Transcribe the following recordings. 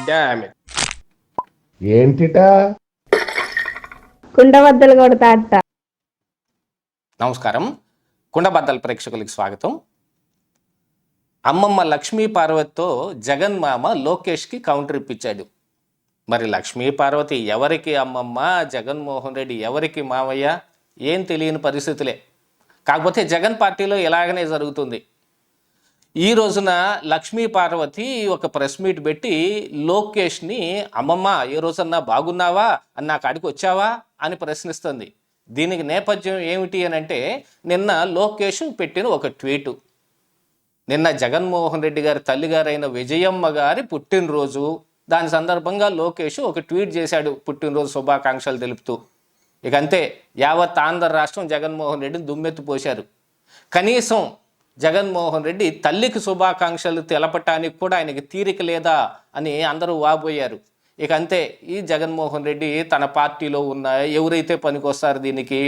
Damn it. ఏంటిటా కుండబద్దలు కొడతా అట్ట. నమస్కారం, కుండబద్దల ప్రేక్షకులకు స్వాగతం. అమ్మమ్మ లక్ష్మీ పార్వతితో జగన్ మామ లోకేష్కి కౌంటర్ ఇప్పించాడు. మరి లక్ష్మీ పార్వతి ఎవరికి అమ్మమ్మ, జగన్మోహన్ రెడ్డి ఎవరికి మావయ్య ఏం తెలియని పరిస్థితులే. కాకపోతే జగన్ పార్టీలో ఇలాగనే జరుగుతుంది. ఈ రోజున లక్ష్మీ పార్వతి ఒక ప్రెస్ మీట్ పెట్టి లోకేష్ని అమ్మమ్మ ఏ రోజన్నా బాగున్నావా అని నా కాడికి వచ్చావా అని ప్రశ్నిస్తుంది. దీనికి నేపథ్యం ఏమిటి అని అంటే, నిన్న లోకేష్ పెట్టిన ఒక ట్వీటు. నిన్న జగన్మోహన్ రెడ్డి గారి తల్లిగారైన విజయమ్మ గారి పుట్టినరోజు. దాని సందర్భంగా లోకేష్ ఒక ట్వీట్ చేశాడు, పుట్టినరోజు శుభాకాంక్షలు తెలుపుతూ. ఇక అంతే, యావత్ ఆంధ్ర రాష్ట్రం జగన్మోహన్ రెడ్డిని దుమ్మెత్తి పోశారు. కనీసం జగన్మోహన్ రెడ్డి తల్లికి శుభాకాంక్షలు తెలపటానికి కూడా ఆయనకి తీరిక లేదా అని అందరూ వాపోయారు. ఇక అంతే, ఈ జగన్మోహన్ రెడ్డి తన పార్టీలో ఉన్న ఎవరైతే పనికొస్తారు దీనికి,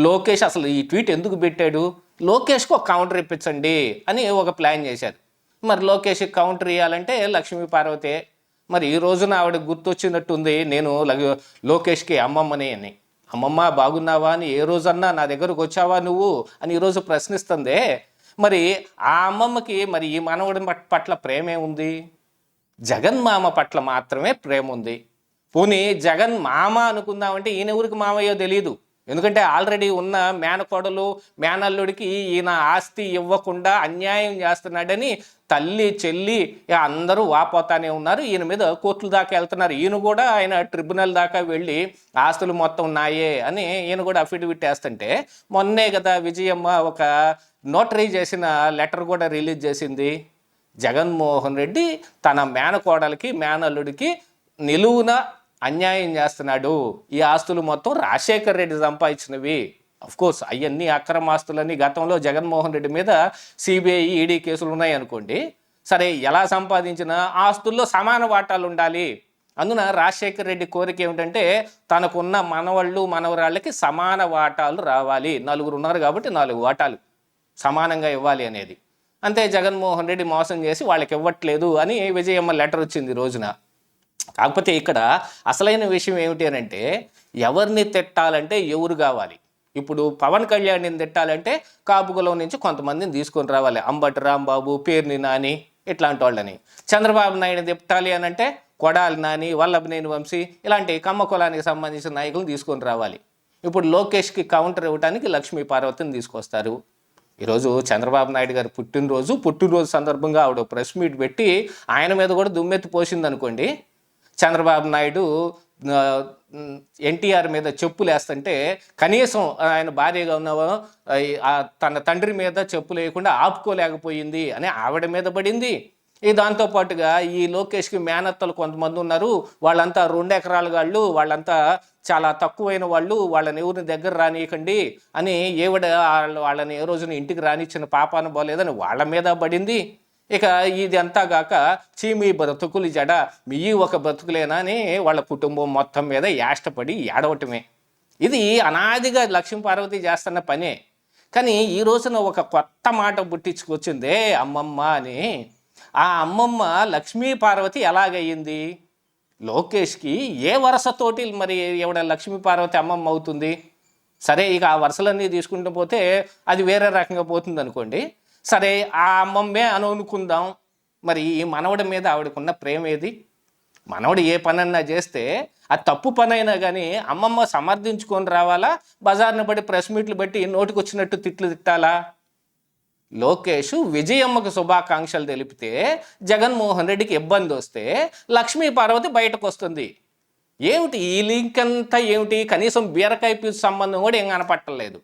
లోకేష్ అసలు ఈ ట్వీట్ ఎందుకు పెట్టాడు, లోకేష్కి ఒక కౌంటర్ ఇప్పించండి అని ఒక ప్లాన్ చేశారు. మరి లోకేష్కి కౌంటర్ ఇవ్వాలంటే లక్ష్మీ పార్వతే. మరి ఈ రోజున ఆవిడ గుర్తొచ్చినట్టుంది, నేను లోకేష్కి అమ్మమ్మని అని. అమ్మమ్మ బాగున్నావా అని ఏ రోజన్నా నా దగ్గరకు వచ్చావా నువ్వు అని ఈరోజు ప్రశ్నిస్తుందే. మరి ఆ అమ్మమ్మకి మరి ఈ మనవడి పట్ల ప్రేమే ఉంది, జగన్ మామ పట్ల మాత్రమే ప్రేమ ఉంది. పోనీ జగన్ మామ అనుకుందామంటే ఈయన ఊరికి మామయ్యో తెలియదు. ఎందుకంటే ఆల్రెడీ ఉన్న మేనకోడలు మేనల్లుడికి ఈయన ఆస్తి ఇవ్వకుండా అన్యాయం చేస్తున్నాడని తల్లి చెల్లి అందరూ వాపోతానే ఉన్నారు. ఈయన మీద కోర్టుల దాకా వెళ్తున్నారు. ఈయన కూడా ఆయన ట్రిబ్యునల్ దాకా వెళ్ళి ఆస్తులు మొత్తం నాయే అని ఈయన కూడా అఫిడవిట్ వేస్తుంటే, మొన్నే కదా విజయమ్మ ఒక నోటరీ చేసిన లెటర్ కూడా రిలీజ్ చేసింది. జగన్మోహన్ రెడ్డి తన మేనకోడలకి మేనల్లుడికి నిలువున అన్యాయం చేస్తున్నాడు, ఈ ఆస్తులు మొత్తం రాజశేఖర్ రెడ్డి సంపాదించినవి. అఫ్కోర్స్ అవన్నీ అక్రమ ఆస్తులని గతంలో జగన్మోహన్ రెడ్డి మీద సిబిఐ ఈడీ కేసులు ఉన్నాయి అనుకోండి. సరే, ఎలా సంపాదించిన ఆస్తుల్లో సమాన వాటాలు ఉండాలి. అందున రాజశేఖర్ రెడ్డి కోరిక ఏమిటంటే, తనకున్న మనవళ్ళు మనవరాళ్ళకి సమాన వాటాలు రావాలి. 4 ఉన్నారు కాబట్టి 4 వాటాలు సమానంగా ఇవ్వాలి అనేది. అంతే, జగన్మోహన్ రెడ్డి మోసం చేసి వాళ్ళకి ఇవ్వట్లేదు అని విజయమ్మ లెటర్ వచ్చింది రోజున. కాకపోతే ఇక్కడ అసలైన విషయం ఏమిటి అని అంటే, ఎవరిని తిట్టాలంటే ఎవరు కావాలి. ఇప్పుడు పవన్ కళ్యాణ్ని తిట్టాలంటే కాపుకులం నుంచి కొంతమందిని తీసుకొని రావాలి, అంబటి రాంబాబు, పేర్ని నాని ఇట్లాంటి వాళ్ళని. చంద్రబాబు నాయుడు తిట్టాలి అని అంటే కొడాలి నాని, వల్లభనేని వంశీ ఇలాంటి కమ్మ కులానికి సంబంధించిన నాయకులను తీసుకొని రావాలి. ఇప్పుడు లోకేష్కి కౌంటర్ ఇవ్వడానికి లక్ష్మీ పార్వతిని తీసుకొస్తారు. ఈరోజు చంద్రబాబు నాయుడు గారి పుట్టినరోజు సందర్భంగా ఆవిడ ప్రెస్ మీట్ పెట్టి ఆయన మీద కూడా దుమ్మెత్తి పోసింది అనుకోండి. చంద్రబాబు నాయుడు ఎన్టీఆర్ మీద చెప్పులు వేస్తుంటే కనీసం ఆయన భార్యగా ఉన్న తన తండ్రి మీద చెప్పులు వేయకుండా ఆపుకోలేకపోయింది అని ఆవిడ మీద పడింది. దాంతోపాటుగా ఈ లోకేష్కి మేనత్తలు కొంతమంది ఉన్నారు, వాళ్ళంతా 2 ఎకరాల వాళ్ళు, వాళ్ళంతా చాలా తక్కువైన వాళ్ళు, వాళ్ళని ఎవరిని దగ్గర రానియకండి అని వాళ్ళని ఏ రోజున ఇంటికి రానిచ్చిన పాపాన పోలేదని వాళ్ళ మీద పడింది. ఇక ఇది అంతా గాక చీమీ బ్రతుకులు జడ మీ ఒక బ్రతుకులేనా అని వాళ్ళ కుటుంబం మొత్తం మీద యాష్టపడి ఏడవటమే. ఇది అనాదిగా లక్ష్మీ పార్వతి చేస్తున్న పనే. కానీ ఈ రోజున ఒక కొత్త మాట పుట్టించుకొచ్చిందే అమ్మమ్మ అని. ఆ అమ్మమ్మ లక్ష్మీ పార్వతి ఎలాగయ్యింది? లోకేష్కి ఏ వరుసతోటి మరి ఎవడ లక్ష్మీ పార్వతి అమ్మమ్మ అవుతుంది? సరే, ఇక ఆ వరుసలన్నీ తీసుకుంటూ పోతే అది వేరే రకంగా పోతుంది అనుకోండి. సరే, ఆ అమ్మమ్మే అని అనుకుందాం. మరి ఈ మనవడి మీద ఆవిడకున్న ప్రేమ ఏది? మనవడు ఏ పనన్నా చేస్తే అది తప్పు పని అయినా కానీ అమ్మమ్మ సమర్థించుకొని రావాలా, బజార్ని బట్టి ప్రెస్ మీట్లు బట్టి నోటికి వచ్చినట్టు తిట్లు తిట్టాలా? లోకేష్ విజయమ్మకు శుభాకాంక్షలు తెలిపితే జగన్మోహన్ రెడ్డికి ఇబ్బంది వస్తే లక్ష్మీ పార్వతి బయటకు వస్తుంది. ఏమిటి ఈ లింక్ అంతా ఏమిటి? కనీసం బీరకాయ పీసు సంబంధం కూడా ఏం కనపట్టలేదు.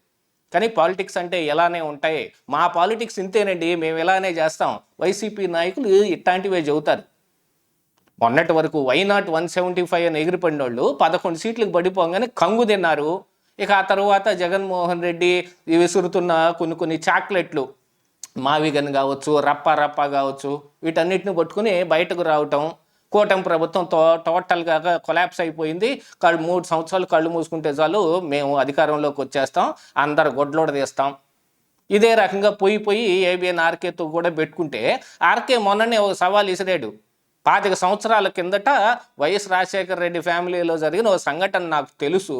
కానీ పాలిటిక్స్ అంటే ఎలానే ఉంటాయి. మా పాలిటిక్స్ ఇంతేనండి, మేము ఇలానే చేస్తాం. వైసీపీ నాయకులు ఇట్లాంటివే చెబుతారు. మొన్నటి వరకు వైనాట్ 175 అని ఎగిరిపడిన వాళ్ళు 11 సీట్లకు పడిపోగానే కంగు తిన్నారు. ఇక ఆ తర్వాత జగన్మోహన్ రెడ్డి విసురుతున్న కొన్ని చాక్లెట్లు, మావిగన్ కావచ్చు, రప్ప కావచ్చు, వీటన్నిటిని పట్టుకుని బయటకు రావటం. కూటమి ప్రభుత్వం టోటల్గా కొలాప్స్ అయిపోయింది. 3 సంవత్సరాలు కళ్ళు మూసుకుంటే చాలు, మేము అధికారంలోకి వచ్చేస్తాం, అందరు గొడ్లోడ తీస్తాం. ఇదే రకంగా పోయి ఏబిఎన్ ఆర్కేతో కూడా పెట్టుకుంటే, ఆర్కే మొన్ననే ఒక సవాల్ ఇసిరాడు. 25 సంవత్సరాల కిందట వైఎస్ రాజశేఖర రెడ్డి ఫ్యామిలీలో జరిగిన ఒక సంఘటన నాకు తెలుసు.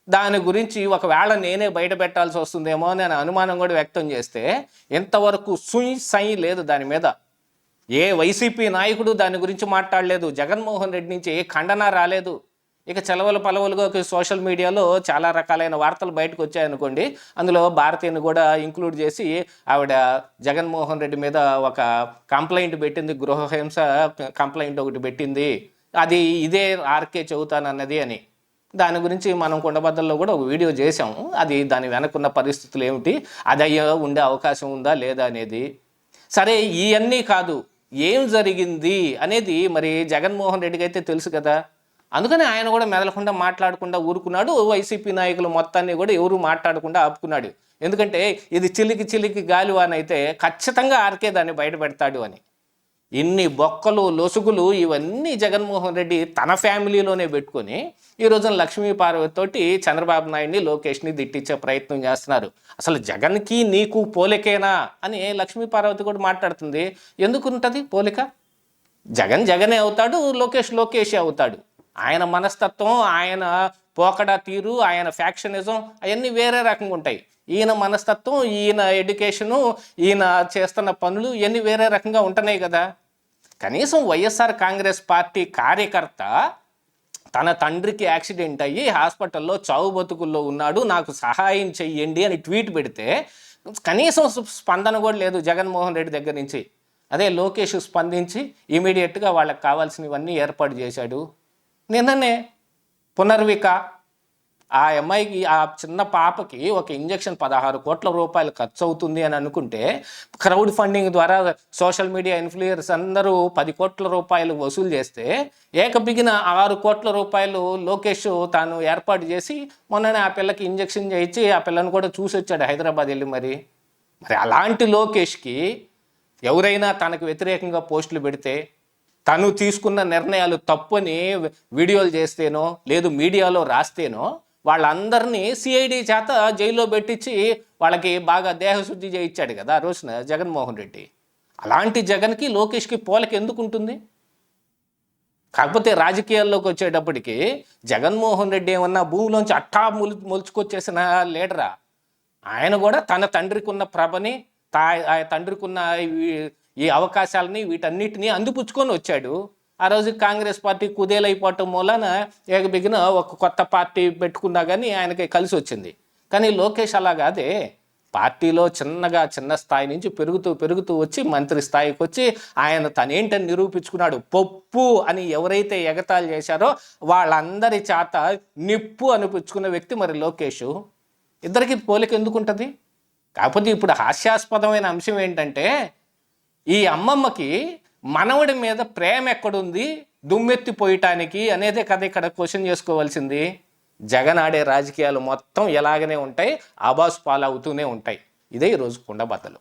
దాని గురించి ఒకవేళ నేనే బయట పెట్టాల్సి వస్తుందేమో అని అనుమానం కూడా వ్యక్తం చేస్తే ఇంతవరకు సుయ్ సై లేదు దాని మీద. ఏ వైసీపీ నాయకుడు దాని గురించి మాట్లాడలేదు. జగన్మోహన్ రెడ్డి నుంచి ఏ ఖండన రాలేదు. ఇక చెలవలు పలవలుగా సోషల్ మీడియాలో చాలా రకాలైన వార్తలు బయటకు వచ్చాయనుకోండి. అందులో భారతీయని కూడా ఇంక్లూడ్ చేసి ఆవిడ జగన్మోహన్ రెడ్డి మీద ఒక కంప్లైంట్ పెట్టింది, గృహహింస కంప్లైంట్ ఒకటి పెట్టింది. అది ఇదే ఆర్కే చెబుతానన్నది అని. దాని గురించి మనం కొండబద్దల్లో కూడా ఒక వీడియో చేసాము. అది దాని వెనకున్న పరిస్థితులు ఏమిటి, అది అయ్యే ఉండే అవకాశం ఉందా లేదా అనేది. సరే, ఇవన్నీ కాదు, ఏం జరిగింది అనేది మరి జగన్మోహన్ రెడ్డికి అయితే తెలుసు కదా. అందుకని ఆయన కూడా మెదలకుండా మాట్లాడకుండా ఊరుకున్నాడు. వైసీపీ నాయకులు మొత్తాన్ని కూడా ఎవరు మాట్లాడకుండా ఆపుకున్నాడు. ఎందుకంటే ఇది చిలికి గాలివానైతే ఖచ్చితంగా ఆర్కే దాన్ని బయట పెడతాడు అని. ఇన్ని బొక్కలు లొసుగులు ఇవన్నీ జగన్మోహన్ రెడ్డి తన ఫ్యామిలీలోనే పెట్టుకొని ఈ రోజున లక్ష్మీ పార్వతితోటి చంద్రబాబు నాయుడిని, లోకేష్ని తిట్టించే ప్రయత్నం చేస్తున్నారు. అసలు జగన్కి నీకు పోలికేనా అని లక్ష్మీ పార్వతి కూడా మాట్లాడుతుంది. ఎందుకు ఉంటుంది పోలిక? జగనే అవుతాడు, లోకేషే అవుతాడు. ఆయన మనస్తత్వం, ఆయన పోకడా తీరు, ఆయన ఫ్యాక్షనిజం అవన్నీ వేరే రకంగా ఉంటాయి. ఈయన మనస్తత్వం, ఈయన ఎడ్యుకేషను, ఈయన చేస్తున్న పనులు ఇవన్నీ వేరే రకంగా ఉంటున్నాయి కదా. కనీసం వైఎస్ఆర్ కాంగ్రెస్ పార్టీ కార్యకర్త తన తండ్రికి యాక్సిడెంట్ అయ్యి హాస్పిటల్లో చావు బతుకుల్లో ఉన్నాడు, నాకు సహాయం చెయ్యండి అని ట్వీట్ పెడితే కనీసం స్పందన కూడా లేదు జగన్మోహన్ రెడ్డి దగ్గర నుంచి. అదే లోకేష్ స్పందించి ఇమీడియట్గా వాళ్ళకి కావాల్సినవన్నీ ఏర్పాటు చేశాడు. నిన్ననే పునర్విక ఆ అమ్మాయికి, ఆ చిన్న పాపకి ఒక ఇంజెక్షన్ 16 కోట్ల రూపాయలు ఖర్చు అవుతుంది అని అనుకుంటే క్రౌడ్ ఫండింగ్ ద్వారా సోషల్ మీడియా ఇన్ఫ్లుయర్స్ అందరూ 10 కోట్ల రూపాయలు వసూలు చేస్తే ఏకబిగిన 6 కోట్ల రూపాయలు లోకేష్ తాను ఏర్పాటు చేసి మొన్ననే ఆ పిల్లకి ఇంజెక్షన్ చేయించి ఆ పిల్లని కూడా చూసి వచ్చాడు హైదరాబాద్ వెళ్ళి. మరి అలాంటి లోకేష్కి ఎవరైనా తనకు వ్యతిరేకంగా పోస్టులు పెడితే, తను తీసుకున్న నిర్ణయాలు తప్పని వీడియోలు చేస్తేనో లేదు మీడియాలో రాస్తేనో వాళ్ళందరినీ సిఐడి చేత జైల్లో పెట్టించి వాళ్ళకి బాగా దేహశుద్ధి చేయించాడు కదా ఆ రోజున జగన్మోహన్ రెడ్డి. అలాంటి జగన్కి లోకేష్కి పోలిక ఎందుకు ఉంటుంది? కాకపోతే రాజకీయాల్లోకి వచ్చేటప్పటికి జగన్మోహన్ రెడ్డి ఏమన్నా భూమిలోంచి అట్టా మొలుచుకొచ్చేసిన లీడరా? ఆయన కూడా తన తండ్రికి ఉన్న ప్రభని, తండ్రికి ఉన్న ఈ అవకాశాలని వీటన్నిటినీ అందిపుచ్చుకొని వచ్చాడు. ఆ రోజు కాంగ్రెస్ పార్టీ కుదేలైపోవటం మూలన ఏకబిగిన ఒక కొత్త పార్టీ పెట్టుకున్నా కానీ ఆయనకి కలిసి వచ్చింది. కానీ లోకేష్ అలా కాదే, పార్టీలో చిన్న స్థాయి నుంచి పెరుగుతూ వచ్చి మంత్రి స్థాయికి వచ్చి ఆయన తనేంటని నిరూపించుకున్నాడు. పప్పు అని ఎవరైతే ఎగతాళి చేశారో వాళ్ళందరి చేత నిప్పు అనిపించుకున్న వ్యక్తి మరి లోకేష్. ఇద్దరికి పోలిక ఎందుకు ఉంటుంది? కాకపోతే ఇప్పుడు హాస్యాస్పదమైన అంశం ఏంటంటే, ఈ అమ్మమ్మకి మనవడి మీద ప్రేమ ఎక్కడుంది దుమ్మెత్తిపోయటానికి అనేదే కదా ఇక్కడ క్వశ్చన్ చేసుకోవాల్సింది. జగన్ ఆడే రాజకీయాలు మొత్తం ఎలాగనే ఉంటాయి, ఆబాస్ పాలవుతూనే ఉంటాయి. ఇదే ఈరోజు కుండబద్దలు.